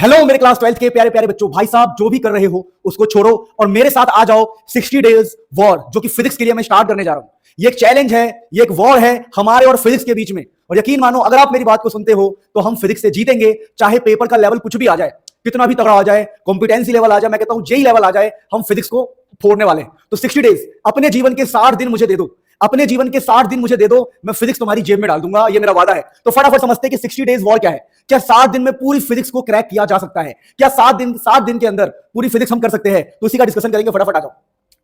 Hello मेरे class 12th के प्यारे प्यारे बच्चों, भाई साहब जो भी कर रहे हो उसको छोड़ो और मेरे साथ आ जाओ 60 डेज वॉर, जो कि फिजिक्स के लिए मैं स्टार्ट करने जा रहा हूं। ये एक चैलेंज है, ये एक वॉर है हमारे और फिजिक्स के बीच में। और यकीन मानो, अगर आप मेरी बात को सुनते हो तो हम फिजिक्स से जीतेंगे, चाहे पेपर का लेवल कुछ भी आ जाए, कितना भी तगड़ा आ जाए, कॉम्पिटेंसी लेवल आ जाए, मैं कहता हूं जेई लेवल आ जाए, हम फिजिक्स को फोड़ने वाले हैं। तो 60 डेज, अपने जीवन के 60 दिन मुझे दे दो, अपने जीवन के 60 दिन मुझे दे दो, मैं फिजिक्स तुम्हारी जेब में डाल दूंगा, ये मेरा वादा है। तो फटाफट समझते हैं कि 60 डेज वॉर क्या है। क्या 60 दिन में पूरी फिजिक्स को क्रैक किया जा सकता है? क्या 60 दिन के अंदर पूरी फिजिक्स हम कर सकते हैं? तो इसी का डिस्कशन करेंगे, फटाफट आ जाओ।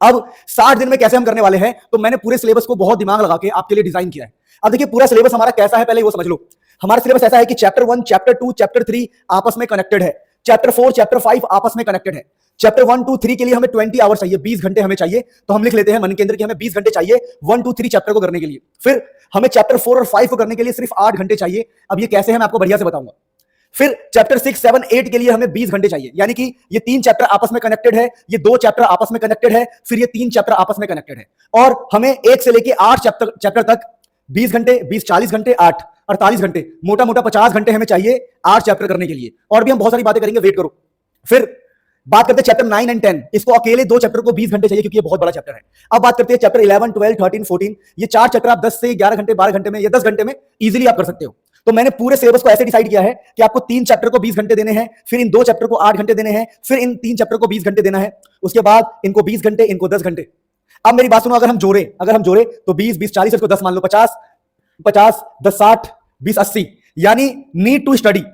अब 60 दिन में कैसे हम करने वाले हैं, तो मैंने पूरे सिलेबस को बहुत दिमाग लगा के आपके लिए डिजाइन किया है। अब देखिए पूरा सिलेबस हमारा कैसा है, पहले वो समझ लो। हमारा सिलेबस ऐसा है कि चैप्टर 1, चैप्टर 2, चैप्टर 3 आपस में कनेक्टेड है, चैप्टर 4, चैप्टर 5 आपस में कनेक्टेड है। चैप्टर 1, 2, 3 के लिए हमें 20 आवर्स चाहिए, 20 घंटे हमें चाहिए, तो हम लिख लेते हैं मन के अंदर कि हमें 20 घंटे चाहिए 1, 2, 3 चैप्टर को करने के लिए। फिर हमें चैप्टर 4 और 5 को करने के लिए सिर्फ 8 घंटे चाहिए। अब ये कैसे है मैं आपको बढ़िया से बताऊंगा। फिर चैप्टर 6, 7, 8 के लिए हमें 20 घंटे चाहिए, यानी कि ये 3 चैप्टर आपस में कनेक्टेड है, ये 2 चैप्टर आपस में कनेक्टेड है, फिर ये 3 चैप्टर आपस में कनेक्टेड है। और हमें 1 से लेके 8 चैप्टर तक 20 घंटे, 20, 40 घंटे, 8, 48 घंटे, मोटा मोटा 50 घंटे हमें चाहिए 8 चैप्टर करने के लिए। और भी हम बहुत सारी बातें करेंगे, वेट करो। फिर बात करते हैं चैप्टर 9 एंड 10, इसको अकेले 2 चैप्टर को 20 घंटे चाहिए, क्योंकि ये बहुत बड़ा चैप्टर है। अब बात करते हैं चैप्टर 11, 12, 13, 14, ये 4 चैप्टर आप 10 से 11 घंटे, 12 घंटे में या 10 घंटे में इजीली आप कर सकते हो। तो मैंने पूरे सिलेबस को ऐसे डिसाइड किया है कि आपको 3 चैप्टर को 20 घंटे देने हैं, फिर इन 2 चैप्टर को 8 घंटे देने हैं, फिर इन 3 चैप्टर को 20 घंटे देना है, उसके बाद इनको 20 घंटे, इनको 10 घंटे। अब मेरी बात सुनो, अगर हम जोड़े तो 20, 20, 40, इसको 10 मान लो, 50, 50, 10, 60, 20, 80, यानी नीड टू स्टडी,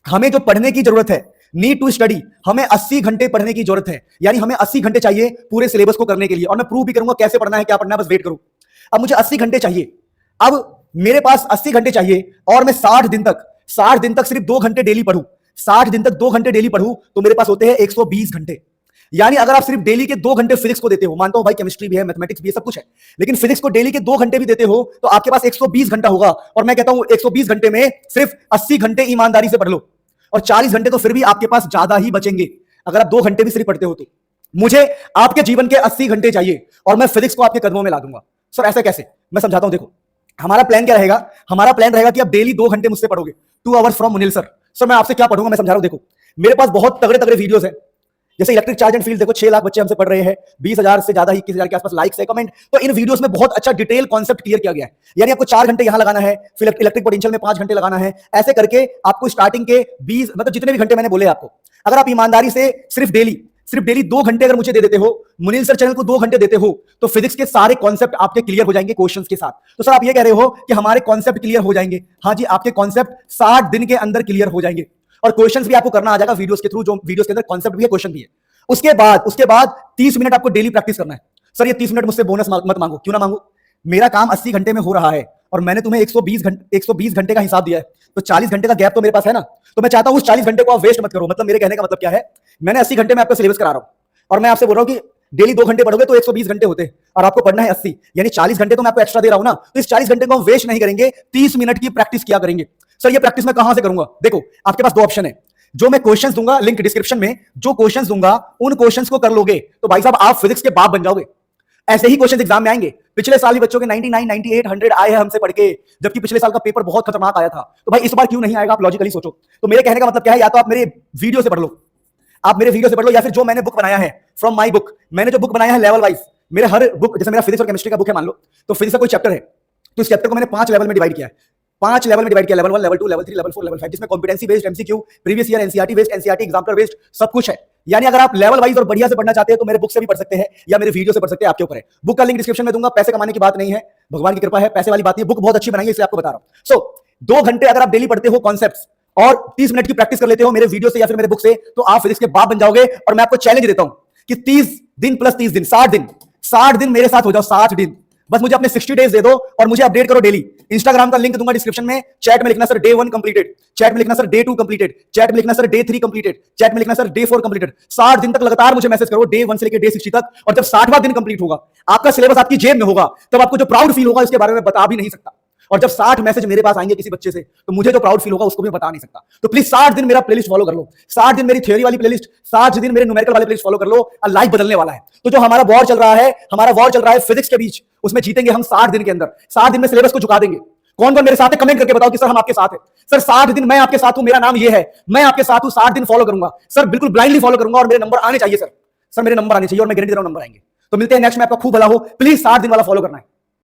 हमें जो पढ़ने की जरूरत है, नीड टू स्टडी, हमें 80 घंटे पढ़ने की जरूरत है, यानी हमें 80 घंटे चाहिए पूरे सिलेबस को करने के लिए। और मैं प्रूव भी करूंगा कैसे पढ़ना है, क्या पढ़ना है, बस वेट करो। अब मुझे 80 घंटे चाहिए, अब मेरे पास 80 घंटे चाहिए और मैं 60 दिन तक सिर्फ 2 घंटे डेली पढ़ूं, 60 दिन तक 2 घंटे डेली पढ़ूं, तो मेरे पास होते हैं 120 घंटे। यानी अगर आप सिर्फ डेली के 2 घंटे फिजिक्स को देते हो, मानता हूं भाई केमिस्ट्री भी है, मैथमेटिक्स भी है, सब कुछ है, लेकिन फिजिक्स को डेली के 2 घंटे भी देते हो तो आपके पास 120 घंटा होगा। और मैं कहता हूं 120 घंटे में सिर्फ 80 घंटे ईमानदारी से पढ़ लो, और 40 घंटे तो फिर भी आपके पास ज्यादा ही बचेंगे अगर आप 2 घंटे भी सिर्फ पढ़ते हो तो। मुझे आपके जीवन के 80 घंटे चाहिए और मैं फिजिक्स को आपके कदमों में ला दूंगा। सर ऐसा कैसे? मैं समझाता हूं, देखो हमारा प्लान क्या रहेगा। हमारा प्लान रहेगा कि आप डेली 2 घंटे मुझसे पढ़ोगे, 2 hours from Munil sir. Sir मैं आपसे क्या पढ़ूंगा, मैं समझा रहा हूं। देखो मेरे पास बहुत तगड़े तगड़े वीडियोस हैं, जैसे इलेक्ट्रिक चार्ज एंड फील्ड, देखो 6 लाख बच्चे हमसे पढ़ रहे हैं, 20,000 से ज्यादा, 21,000 के आसपास लाइक्स है, कमेंट। तो इन वीडियोस में बहुत अच्छा डिटेल कॉन्सेप्ट क्लियर किया गया है। यानी आपको 4 घंटे यहां लगाना है, फिर इलेक्ट्रिक पोटेंशियल में 5 घंटे लगाना है, ऐसे करके आपको स्टार्टिंग के 20, मतलब जितने भी घंटे मैंने बोले आपको, अगर आप ईमानदारी से सिर्फ डेली 2 घंटे अगर मुझे दे देते हो, मुनील सर चैनल को 2 घंटे देते हो, तो फिजिक्स के सारे कॉन्सेप्ट आपके क्लियर हो जाएंगे क्वेश्चंस के साथ। तो सर आप ये कह रहे हो कि हमारे कॉन्सेप्ट क्लियर हो जाएंगे? हाँ जी, आपके कॉन्सेप्ट 60 दिन के अंदर क्लियर हो जाएंगे, और क्वेश्चंस भी आपको करना आ जाएगा वीडियोस के थ्रू, जो वीडियोस के अंदर कॉन्सेप्ट भी है, क्वेश्चन भी है। उसके बाद 30 मिनट आपको डेली प्रैक्टिस करना है। सर ये 30 मिनट मुझसे बोनस मत मांगो, क्यों ना मांगो, मेरा काम 80 घंटे में हो रहा है और मैंने तुम्हें 120 घंटे का हिसाब दिया है, तो 40 घंटे का गैप तो मेरे पास है ना। तो मैं चाहता हूं उस 40 घंटे को आप वेस्ट मत करो। मतलब मेरे कहने का मतलब क्या है, मैंने 80 घंटे में आपका सिलेबस करा रहा हूं और मैं आपसे बोल रहा हूं कि डेली 2 घंटे पढ़ोगे तो 120 घंटे होते हैं, और आपको पढ़ना है 80, यानी 40 घंटे तो मैं आपको एक्स्ट्रा दे रहा हूं ना। तो इस 40 घंटे को हम वेस्ट नहीं करेंगे, 30 मिनट की प्रैक्टिस किया करेंगे। सर ये प्रैक्टिस मैं कहां से करूंगा? देखो आपके पास 2 ऑप्शन है, जो मैं क्वेश्चंस दूंगा, लिंक डिस्क्रिप्शन में, जो क्वेश्चंस दूंगा उन क्वेश्चंस को कर लोगे तो भाई साहब आप फिजिक्स के बाप बन जाओगे। ऐसे ही क्वेश्चंस एग्जाम में आएंगे। पिछले साल ही बच्चों के 99, 98, 100 आए हैं हमसे पढ़ के, जबकि पिछले साल का पेपर बहुत खतरनाक आया था। तो भाई इस बार क्यों नहीं आएगा, आप लॉजिकली सोचो। तो मेरे कहने का मतलब क्या है, या तो आप मेरे वीडियो से पढ़ लो, या फिर जो मैंने बुक बनाया है फ्रॉम माई बुक, मैंने जो बुक बनाया है लेवल वाइज, मेरे हर बुक, जैसे मेरा फिजिक्स और केमिस्ट्री का बुक है मान लो, तो फिजिक्स का कोई चैप्टर है तो इस चैप्टर को मैंने 5 लेवल में डिवाइड किया है, 5 लेवल में डिवाइड किया, level 1, level 2, level 3, level 4, level 5, जिसमें competency based, MCQ, previous year, NCERT based, NCERT exemplar based, सब कुछ है। यानी अगर आप लेवल वाइज और बढ़िया से पढ़ना चाहते हैं तो मेरे बुक से भी पढ़ सकते हैं या मेरे वीडियो से पढ़ सकते हैं, आपके ऊपर है। बुक का लिंक डिस्क्रिप्शन में दूंगा, पैसे कमाने की बात नहीं है, भगवान की कृपा है, पैसे वाली बात नहीं है, बुक बहुत अच्छी बनाई है इसलिए आपको बता रहा हूं। सो 2 घंटे अगर आप डेली पढ़ते हो कॉन्सेप्ट्स और 30 मिनट की प्रैक्टिस कर लेते हो मेरे वीडियो से या फिर मेरे बुक से, तो आप फिजिक्स के बाप बन जाओगे। और मैं आपको चैलेंज देता हूं कि 30 दिन प्लस 30 दिन, 60 दिन मेरे साथ हो जाओ, 60 दिन। बस मुझे अपने 60 डेज दे दो और मुझे अपडेट करो डेली। इंस्टाग्राम का लिंक दूंगा डिस्क्रिप्शन में, चैट में लिखना सर डे 1 कंप्लीटेड, चैट में लिखना सर डे 2 कंप्लीटेड, चैट में लिखना सर डे 3 कंप्लीटेड, चैट में लिखना सर डे 4 कंप्लीटेड। 60 दिन तक लगातार मुझे मैसेज करो, डे 1 से लेकर डे 60 तक। और जब 60वां दिन कंप्लीट होगा, आपका सिलेबस आपकी जेब में होगा, तब आपको जो प्राउड फील होगा इसके बारे में बता भी नहीं सकता। और जब 60 मैसेज मेरे पास आएंगे किसी बच्चे से, तो मुझे जो प्राउड फील होगा उसको भी बता नहीं सकता। तो प्लीज 60 दिन मेरा प्लेलिस्ट फॉलो कर लो, 60 दिन मेरी थ्योरी वाली प्लेलिस्ट, 60 दिन मेरे न्यूमेरिकल वाले प्लेलिस्ट फॉलो कर लो, और लाइफ बदलने वाला है। तो जो हमारा वॉर चल रहा है फिजिक्स के बीच, उसमें जीतेंगे हम 60 दिन के अंदर। 60 दिन में सिलेबस को झुका देंगे, कौन कौन मेरे साथ है कमेंट करके बताओ कि सर हम आपके साथ है। सर 60 दिन मैं आपके साथ हूं, मेरा नाम ये है, मैं आपके साथ हूं, 60 दिन फॉलो करूंगा सर, बिल्कुल ब्लाइंडली फॉलो करूंगा और मेरे नंबर आने चाहिए सर। सर मेरे नंबर आने चाहिए और मैं गारंटी दे रहा हूं नंबर आएंगे। तो मिलते हैं नेक्स्ट में, आपका खूब भला हो। प्लीज 60 दिन वाला फॉलो करना है।